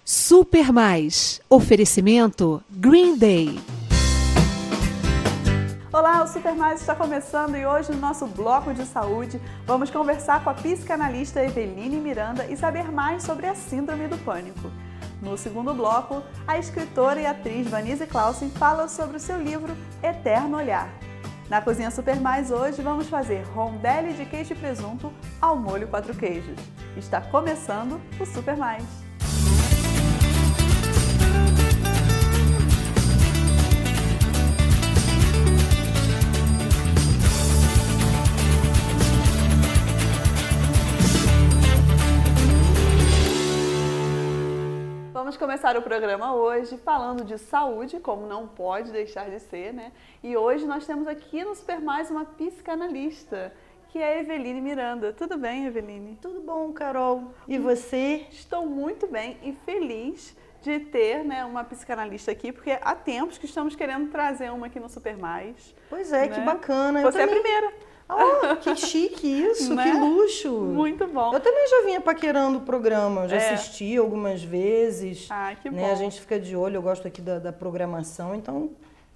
Super Mais. Oferecimento Green Day. Olá, o Super Mais está começando e hoje no nosso bloco de saúde vamos conversar com a psicanalista Eveline Miranda e saber mais sobre a síndrome do pânico. No segundo bloco, a escritora e atriz Vanise Clausen fala sobre o seu livro Eterno Olhar. Na Cozinha Super Mais hoje vamos fazer rondelli de queijo e presunto ao molho 4 queijos. Está começando o Super Mais. Vamos começar o programa hoje falando de saúde, como não pode deixar de ser, né? E hoje nós temos aqui no Super Mais uma psicanalista, que é a Eveline Miranda. Tudo bem, Eveline? Tudo bom, Carol. E você? Estou muito bem e feliz de ter, né, uma psicanalista aqui, porque há tempos que estamos querendo trazer uma aqui no Super Mais. Pois é, né? Que bacana. Você é a primeira. Oh, que chique isso, né? Que luxo. Muito bom. Eu também já vinha paquerando o programa, já assisti algumas vezes. Ah, que bom. Né? A gente fica de olho, eu gosto aqui da programação, então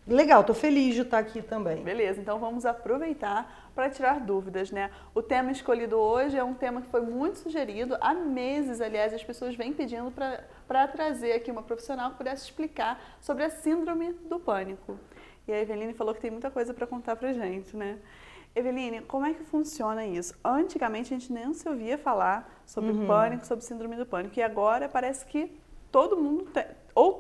legal, tô feliz de estar aqui também. Beleza, então vamos aproveitar para tirar dúvidas, né? O tema escolhido hoje é um tema que foi muito sugerido, há meses, aliás, as pessoas vêm pedindo para trazer aqui uma profissional que pudesse explicar sobre a síndrome do pânico. E a Eveline falou que tem muita coisa para contar pra gente, né? Eveline, como é que funciona isso? Antigamente a gente nem se ouvia falar sobre o pânico, sobre síndrome do pânico, e agora parece que todo mundo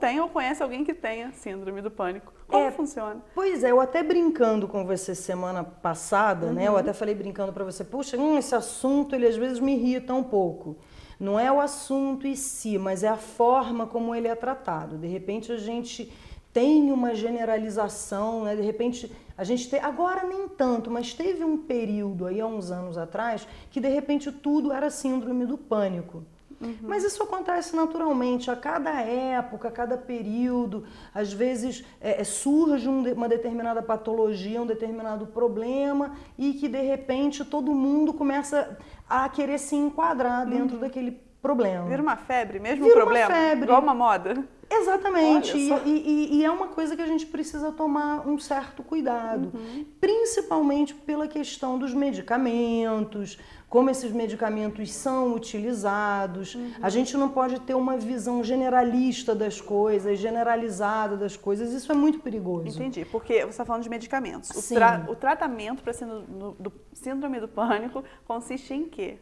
tem ou conhece alguém que tenha síndrome do pânico. Como funciona? Pois é, eu até brincando com você semana passada, né? Eu até falei brincando para você, puxa, esse assunto ele às vezes me irrita um pouco. Não é o assunto em si, mas é a forma como ele é tratado. De repente a gente tem uma generalização, né? De repente a gente tem, agora nem tanto, mas teve um período aí há uns anos atrás que de repente tudo era síndrome do pânico. Mas isso acontece naturalmente, a cada época, a cada período, às vezes surge uma determinada patologia, um determinado problema e que de repente todo mundo começa a querer se enquadrar dentro daquele problema. Vira uma febre, mesmo Vira problema? Uma febre. Igual uma moda? Exatamente, e é uma coisa que a gente precisa tomar um certo cuidado, principalmente pela questão dos medicamentos, como esses medicamentos são utilizados. A gente não pode ter uma visão generalista das coisas, generalizada das coisas, isso é muito perigoso. Entendi, porque você está falando de medicamentos. O tratamento para síndrome do pânico consiste em quê?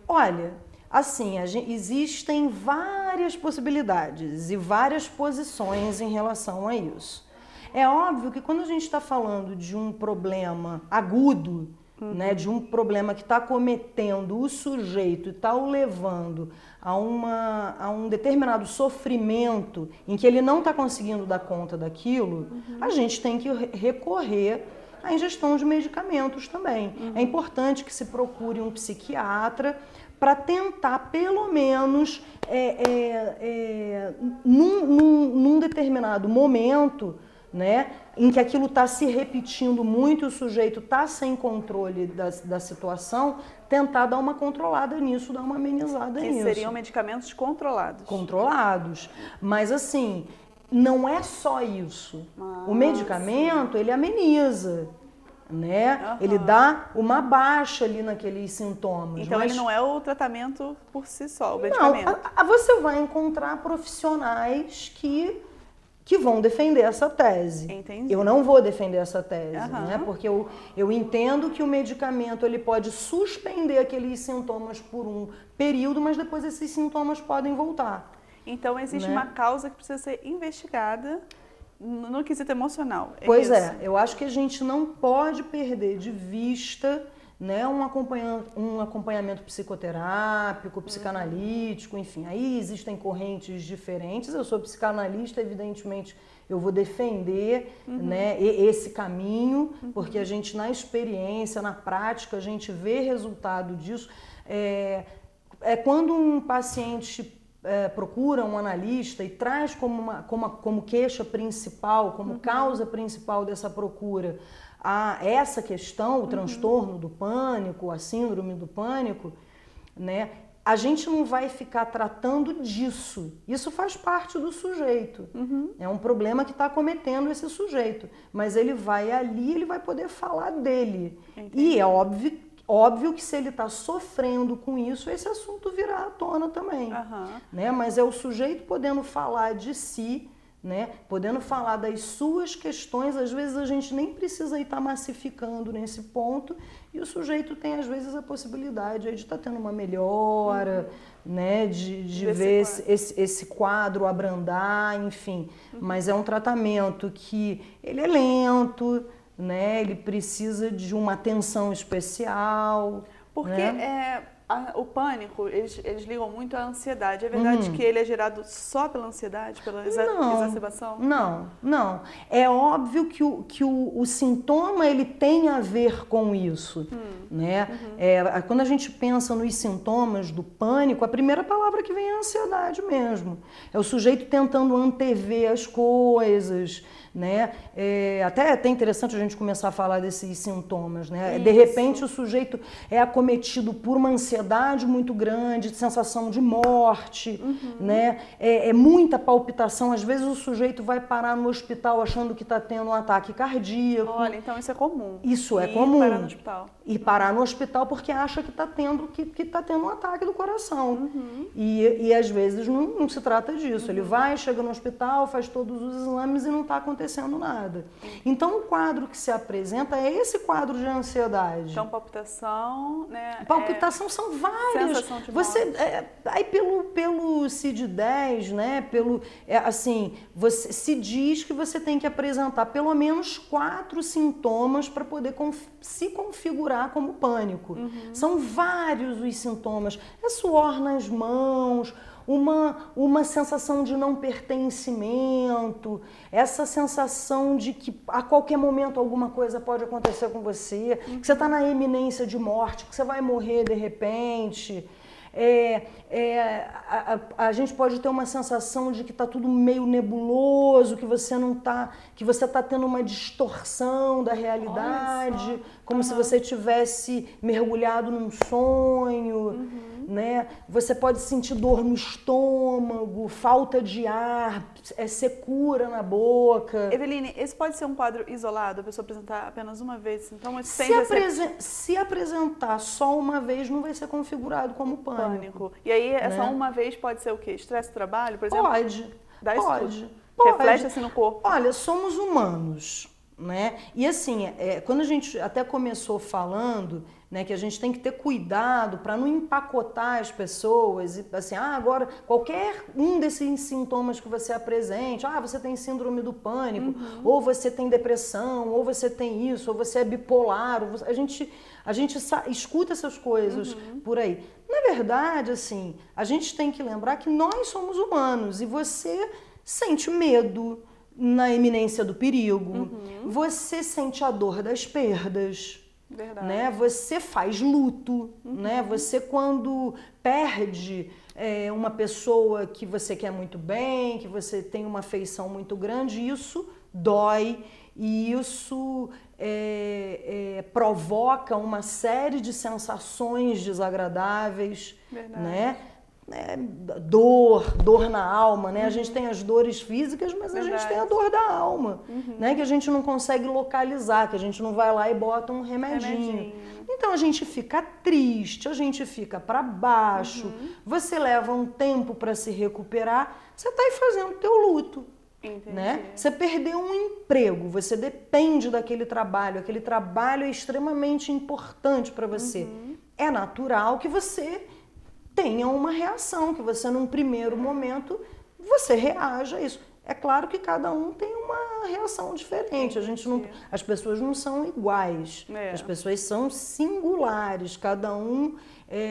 Olha, assim, existem várias possibilidades e várias posições em relação a isso. É óbvio que quando a gente está falando de um problema agudo, né, de um problema que está cometendo o sujeito e está o levando a um determinado sofrimento em que ele não está conseguindo dar conta daquilo, a gente tem que recorrer à ingestão de medicamentos também. É importante que se procure um psiquiatra para tentar, pelo menos, num determinado momento, né, em que aquilo está se repetindo muito, o sujeito está sem controle da situação, tentar dar uma controlada nisso, dar uma amenizada nisso. Que seriam medicamentos controlados. Controlados. Mas assim, não é só isso. O medicamento, ele ameniza. Né? Ele dá uma baixa ali naqueles sintomas. Então ele não é o tratamento por si só, o medicamento. Não, você vai encontrar profissionais que vão defender essa tese. Entendi. Eu não vou defender essa tese, né? Porque eu entendo que o medicamento ele pode suspender aqueles sintomas por um período, mas depois esses sintomas podem voltar. Então existe uma causa que precisa ser investigada no quesito emocional. Pois é, eu acho que a gente não pode perder de vista, né, um acompanhamento psicoterápico, psicanalítico, enfim. Aí existem correntes diferentes. Eu sou psicanalista, evidentemente eu vou defender né, esse caminho, porque a gente na experiência, na prática, a gente vê resultado disso. Quando um paciente procura um analista e traz como queixa principal, como causa principal dessa procura, essa questão, o transtorno do pânico, a síndrome do pânico, né? a gente não vai ficar tratando disso. Isso faz parte do sujeito. É um problema que está acometendo esse sujeito. Mas ele vai ali, ele vai poder falar dele. Entendi. E é óbvio que se ele está sofrendo com isso, esse assunto virá à tona também. Né? Mas é o sujeito podendo falar de si, né? Podendo falar das suas questões. Às vezes a gente nem precisa estar massificando nesse ponto, e o sujeito tem às vezes a possibilidade aí de estar tendo uma melhora, né? de ver esse quadro abrandar, enfim. Mas é um tratamento que ele é lento, né? Ele precisa de uma atenção especial. Porque né? O pânico, eles ligam muito à ansiedade. É verdade que ele é gerado só pela ansiedade, pela exacerbação? Não. É óbvio que o sintoma ele tem a ver com isso. Né? Quando a gente pensa nos sintomas do pânico, a primeira palavra que vem é a ansiedade mesmo. É o sujeito tentando antever as coisas. Né? Até é até interessante a gente começar a falar desses sintomas. Né? De repente o sujeito é acometido por uma ansiedade muito grande, sensação de morte, né? Muita palpitação. Às vezes o sujeito vai parar no hospital achando que está tendo um ataque cardíaco. Olha, então isso é comum. Isso é comum. Parar no hospital. E parar no hospital porque acha que está tendo um ataque do coração. E às vezes não se trata disso. Ele vai, chega no hospital, faz todos os exames e não está acontecendo nada. Então o quadro que se apresenta é esse quadro de ansiedade. Então palpitação, né? Palpitação são várias. Sensação de morte. Aí pelo CID-10, né? Você se diz que você tem que apresentar pelo menos 4 sintomas para poder se configurar como pânico. São vários os sintomas. É suor nas mãos, uma sensação de não pertencimento, essa sensação de que a qualquer momento alguma coisa pode acontecer com você, que você está na iminência de morte, que você vai morrer de repente. A gente pode ter uma sensação de que está tudo meio nebuloso, que você está tendo uma distorção da realidade, como se você tivesse mergulhado num sonho. Né? Você pode sentir dor no estômago, falta de ar, secura na boca. Eveline, esse pode ser um quadro isolado, a pessoa apresentar apenas uma vez? Então, se apresentar só uma vez, não vai ser configurado como pânico. E aí, essa né? uma vez pode ser o quê? Estresse do trabalho, por exemplo? Pode. Reflete-se no corpo. Olha, somos humanos. Né? E assim, quando a gente até começou falando, né, que a gente tem que ter cuidado para não empacotar as pessoas, e assim, agora qualquer um desses sintomas que você apresente, você tem síndrome do pânico, ou você tem depressão, ou você tem isso, ou você é bipolar, a gente escuta essas coisas por aí. Na verdade, assim, a gente tem que lembrar que nós somos humanos e você sente medo na iminência do perigo, você sente a dor das perdas, né? Você faz luto, né? Você quando perde uma pessoa que você quer muito bem, que você tem uma afeição muito grande, isso dói e isso provoca uma série de sensações desagradáveis, né? Dor na alma, né? A gente tem as dores físicas, mas a gente tem a dor da alma, né? Que a gente não consegue localizar, que a gente não vai lá e bota um remedinho. Então a gente fica triste, a gente fica para baixo, você leva um tempo para se recuperar, você está aí fazendo o teu luto. Né? Você perdeu um emprego, você depende daquele trabalho, aquele trabalho é extremamente importante para você. É natural que você tenha uma reação, que você num primeiro momento, você reaja a isso. É claro que cada um tem uma reação diferente, as pessoas não são iguais, as pessoas são singulares, cada um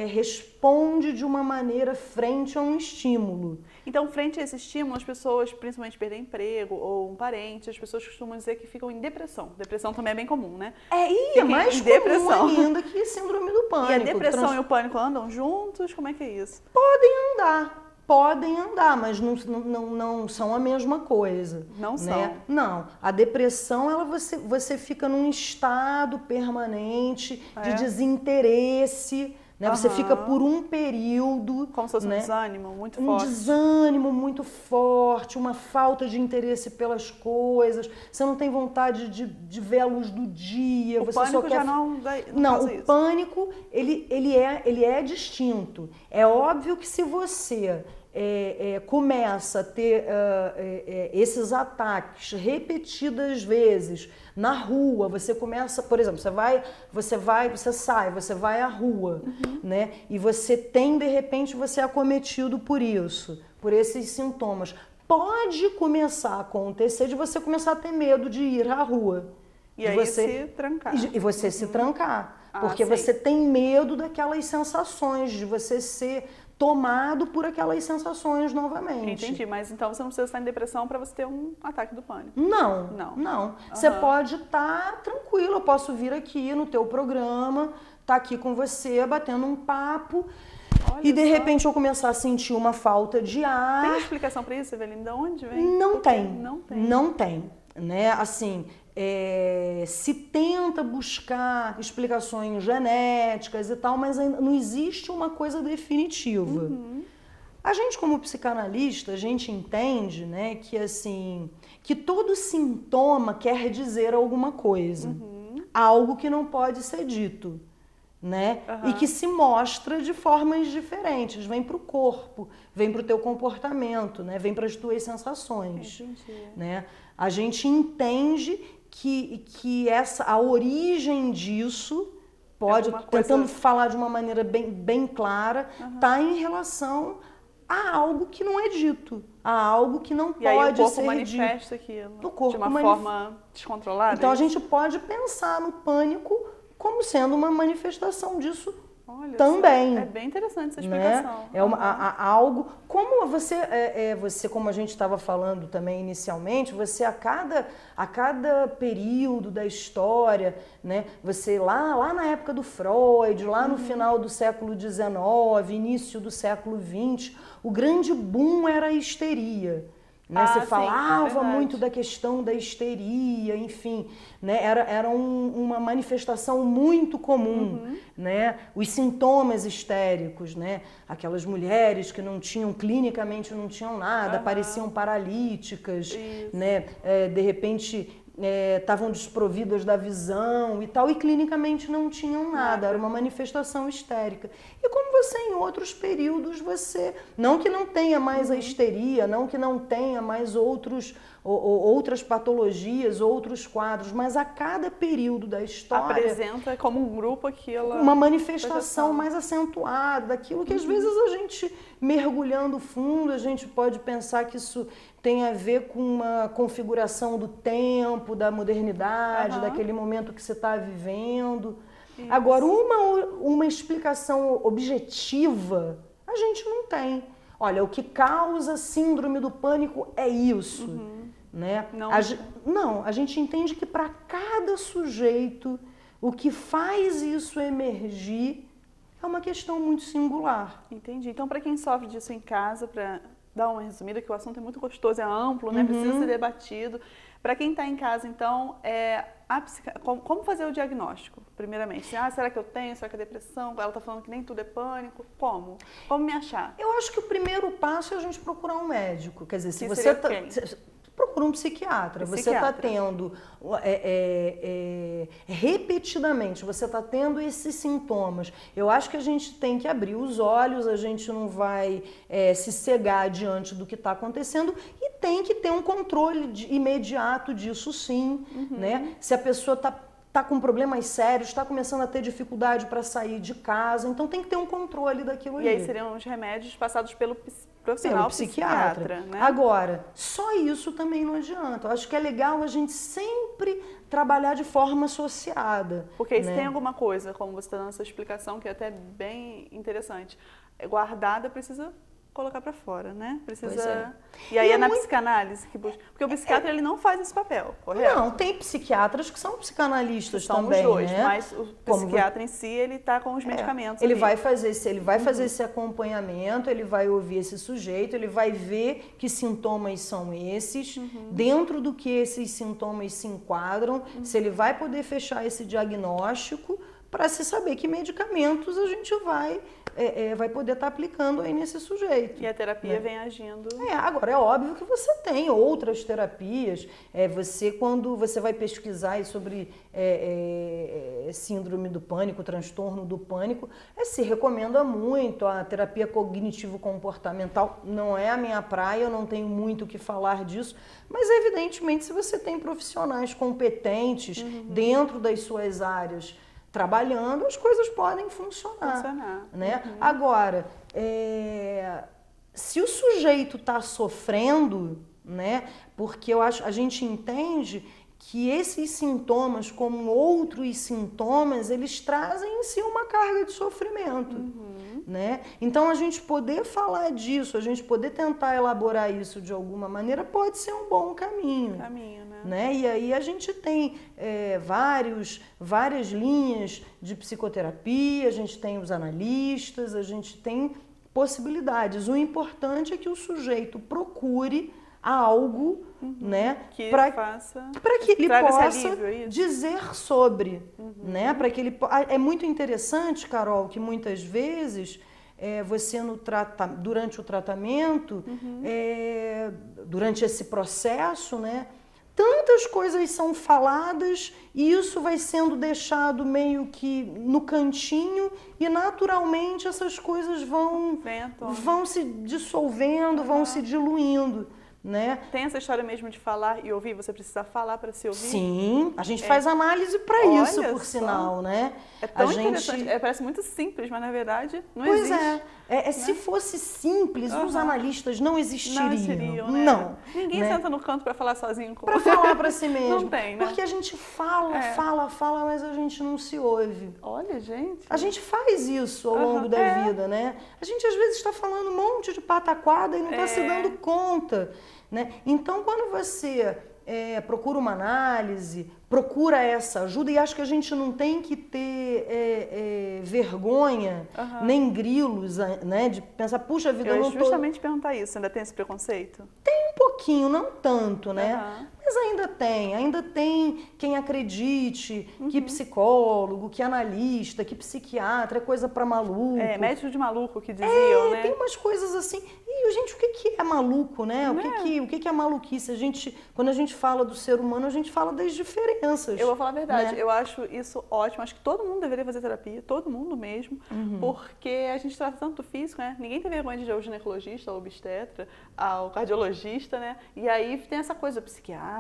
responde de uma maneira frente a um estímulo. Então, frente a esse estímulo, as pessoas, principalmente perder emprego ou um parente, as pessoas costumam dizer que ficam em depressão. Depressão também é bem comum, né? É mais comum ainda que síndrome do pânico. E a depressão e o pânico andam juntos? Como é que é isso? Podem andar, mas não são a mesma coisa. Não são? Né? Não. A depressão, você fica num estado permanente de desinteresse, né? Você fica por um período... Como se fosse né? um desânimo muito Um forte. desânimo muito forte, uma falta de interesse pelas coisas, você não tem vontade de ver a luz do dia, O você pânico só quer... já não Não, causa o isso. pânico, ele é distinto. É óbvio que se você começa a ter esses ataques repetidas vezes na rua, você começa, por exemplo, você vai à rua, né? E você tem, de repente, você é acometido por isso, por esses sintomas. Pode começar a acontecer de você começar a ter medo de ir à rua. E aí se trancar. E você se trancar. Porque sim. você tem medo daquelas sensações, de você ser tomado por aquelas sensações novamente. Entendi, mas então você não precisa estar em depressão para você ter um ataque do pânico. Não. Você pode estar tranquilo, eu posso vir aqui no teu programa, estar aqui com você, batendo um papo, e de repente eu começar a sentir uma falta de ar. Tem explicação para isso, Eveline? De onde vem? Não tem. Não tem. Né? Assim, se tenta buscar explicações genéticas e tal, mas ainda não existe uma coisa definitiva. A gente, como psicanalista, a gente entende, né, que assim, que todo sintoma quer dizer alguma coisa, algo que não pode ser dito, né? E que se mostra de formas diferentes, vem para o corpo, vem para o teu comportamento, né? Vem para as tuas sensações, né? A gente entende que a origem disso pode, tentando falar de uma maneira bem clara, está em relação a algo que não é dito, a algo que não pode ser dito. E aí o corpo manifesta aquilo de uma forma descontrolada? Então a gente pode pensar no pânico como sendo uma manifestação disso. Olha também. Só, é bem interessante essa explicação. Né? Algo, como você, como a gente estava falando também inicialmente, você a cada período da história, né? Você lá na época do Freud, lá no final do século XIX, início do século XX, o grande boom era a histeria. Né? Você falava muito da questão da histeria, enfim, né? Era uma manifestação muito comum, né? Os sintomas histéricos, né? Aquelas mulheres que clinicamente não tinham nada, pareciam paralíticas, né? De repente estavam desprovidas da visão e tal, e clinicamente não tinham nada, era uma manifestação histérica. E como você em outros períodos, não que não tenha mais a histeria, não que não tenha mais outras patologias, outros quadros, mas a cada período da história apresenta como um grupo aquilo, uma manifestação mais acentuada, daquilo que às vezes a gente, mergulhando fundo, a gente pode pensar que isso tem a ver com uma configuração do tempo, da modernidade, daquele momento que você está vivendo. Isso. Agora, uma explicação objetiva, a gente não tem. Olha, o que causa síndrome do pânico é isso. Né? A gente entende que para cada sujeito, o que faz isso emergir é uma questão muito singular. Entendi. Então, para quem sofre disso em casa, para dar uma resumida, que o assunto é muito gostoso, é amplo, né? Precisa ser debatido. Para quem está em casa, então, como fazer o diagnóstico, primeiramente? Será que eu tenho? Será que é depressão? Ela está falando que nem tudo é pânico. Como? Como me achar? Eu acho que o primeiro passo é a gente procurar um médico. Quer dizer, se você procura um psiquiatra. Você está tendo repetidamente, você está tendo esses sintomas. Eu acho que a gente tem que abrir os olhos, a gente não vai se cegar diante do que está acontecendo e tem que ter um controle imediato disso, sim. Né? Se a pessoa está com problemas sérios, está começando a ter dificuldade para sair de casa, então tem que ter um controle daquilo ali. E aí seriam os remédios passados pelo profissional psiquiatra, né? Agora, só isso também não adianta. Eu acho que é legal a gente sempre trabalhar de forma associada. Porque aí se tem alguma coisa, como você está dando essa explicação, que é até bem interessante, guardada, precisa colocar para fora, né? Precisa. E aí na psicanálise que busca. Porque o psiquiatra ele não faz esse papel, correto? Não, tem psiquiatras que são psicanalistas também, os dois, né? Mas o psiquiatra em si, ele tá com os medicamentos. Ele vai fazer esse acompanhamento, ele vai ouvir esse sujeito, ele vai ver que sintomas são esses, dentro do que esses sintomas se enquadram, se ele vai poder fechar esse diagnóstico para se saber que medicamentos a gente vai poder estar aplicando aí nesse sujeito. E a terapia vem agindo. Agora, é óbvio que você tem outras terapias. Quando você vai pesquisar aí sobre síndrome do pânico, transtorno do pânico, se recomenda muito a terapia cognitivo-comportamental. Não é a minha praia, eu não tenho muito o que falar disso, mas evidentemente se você tem profissionais competentes dentro das suas áreas trabalhando, as coisas podem funcionar. Né? Agora, se o sujeito está sofrendo, né, porque a gente entende que esses sintomas, como outros sintomas, eles trazem em si uma carga de sofrimento. Né? Então, a gente poder falar disso, a gente poder tentar elaborar isso de alguma maneira, pode ser um bom caminho. Né? E aí a gente tem várias linhas de psicoterapia, a gente tem os analistas, a gente tem possibilidades. O importante é que o sujeito procure algo, né, para que ele possa dizer sobre, né, para que ele é muito interessante, Carol, que muitas vezes você durante o tratamento, durante esse processo, né, tantas coisas são faladas e isso vai sendo deixado meio que no cantinho e naturalmente essas coisas vão se dissolvendo, vão se diluindo. Né? Tem essa história mesmo de falar e ouvir? Você precisa falar para se ouvir? Sim, a gente faz análise para isso, por sinal, né? É tão interessante, parece muito simples, mas na verdade não existe. Né? Se fosse simples, os analistas não existiriam. Né? Não. Ninguém senta no canto para falar sozinho. Para falar para si mesmo. Não tem, né? Porque a gente fala, mas a gente não se ouve. Olha, gente. A gente faz isso ao longo da vida, né? A gente às vezes está falando um monte de pataquada e não está se dando conta. Né? Então, quando você procura uma análise, procura essa ajuda, e acho que a gente não tem que ter vergonha, nem grilos, né, de pensar, puxa vida, eu não tô... justamente perguntar isso, ainda tem esse preconceito? Tem um pouquinho, não tanto, né? Mas ainda tem quem acredite que psicólogo, que analista, que psiquiatra é coisa para maluco. Médico de maluco que diziam, né? Tem umas coisas assim. E, gente, o que é maluco, né? O que é maluquice? Quando a gente fala do ser humano, a gente fala das diferenças. Eu vou falar a verdade, eu acho isso ótimo. Acho que todo mundo deveria fazer terapia, todo mundo mesmo, porque a gente trata tanto do físico, né? Ninguém tem vergonha de ir ao ginecologista, ao obstetra, ao cardiologista, né? E aí tem essa coisa do psiquiatra,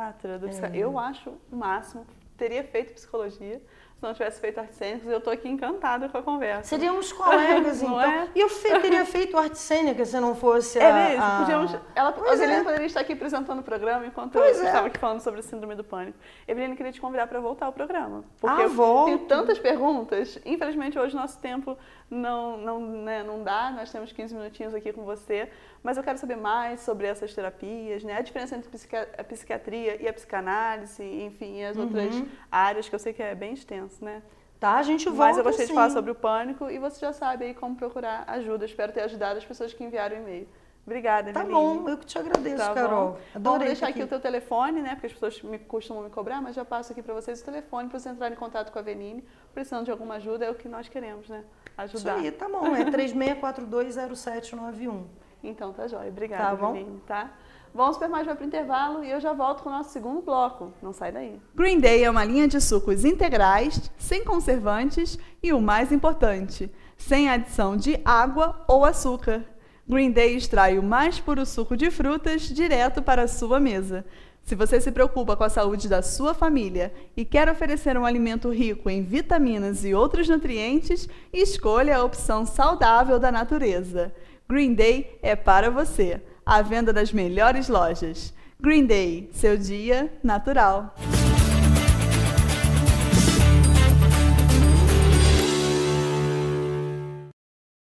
eu acho o máximo. Teria feito psicologia se não tivesse feito artes cênicas. Eu estou aqui encantada com a conversa. Seríamos colegas, então. E eu teria feito arte cênica se não fosse mesmo. A Eveline poderia estar aqui apresentando o programa enquanto eu estava aqui falando sobre a síndrome do pânico. Eveline, queria te convidar para voltar ao programa. Porque eu tenho tantas perguntas. Infelizmente, hoje nosso tempo não dá. Nós temos 15 minutinhos aqui com você. Mas eu quero saber mais sobre essas terapias, né? A diferença entre a psiquiatria e a psicanálise, enfim, e as outras áreas, que eu sei que é bem extenso, né? Tá, a gente volta. Mas eu gostei de falar sobre o pânico e você já sabe aí como procurar ajuda. Espero ter ajudado as pessoas que enviaram o e-mail. Obrigada, Eveline. Tá bom, eu que te agradeço, Carol. Adorei. Vou deixar aqui o teu telefone, né? Porque as pessoas costumam me cobrar, mas já passo aqui para vocês o telefone para você entrar em contato com a Eveline. Precisando de alguma ajuda, é o que nós queremos, né? Ajudar. Isso aí, tá bom. É 36420791. Então, tá jóia. Obrigada, Eveline, tá? Vamos para mais para o intervalo e eu já volto com o nosso segundo bloco. Não sai daí. Green Day é uma linha de sucos integrais, sem conservantes e, o mais importante, sem adição de água ou açúcar. Green Day extrai o mais puro suco de frutas direto para a sua mesa. Se você se preocupa com a saúde da sua família e quer oferecer um alimento rico em vitaminas e outros nutrientes, escolha a opção saudável da natureza. Green Day é para você. À venda das melhores lojas. Green Day, seu dia natural.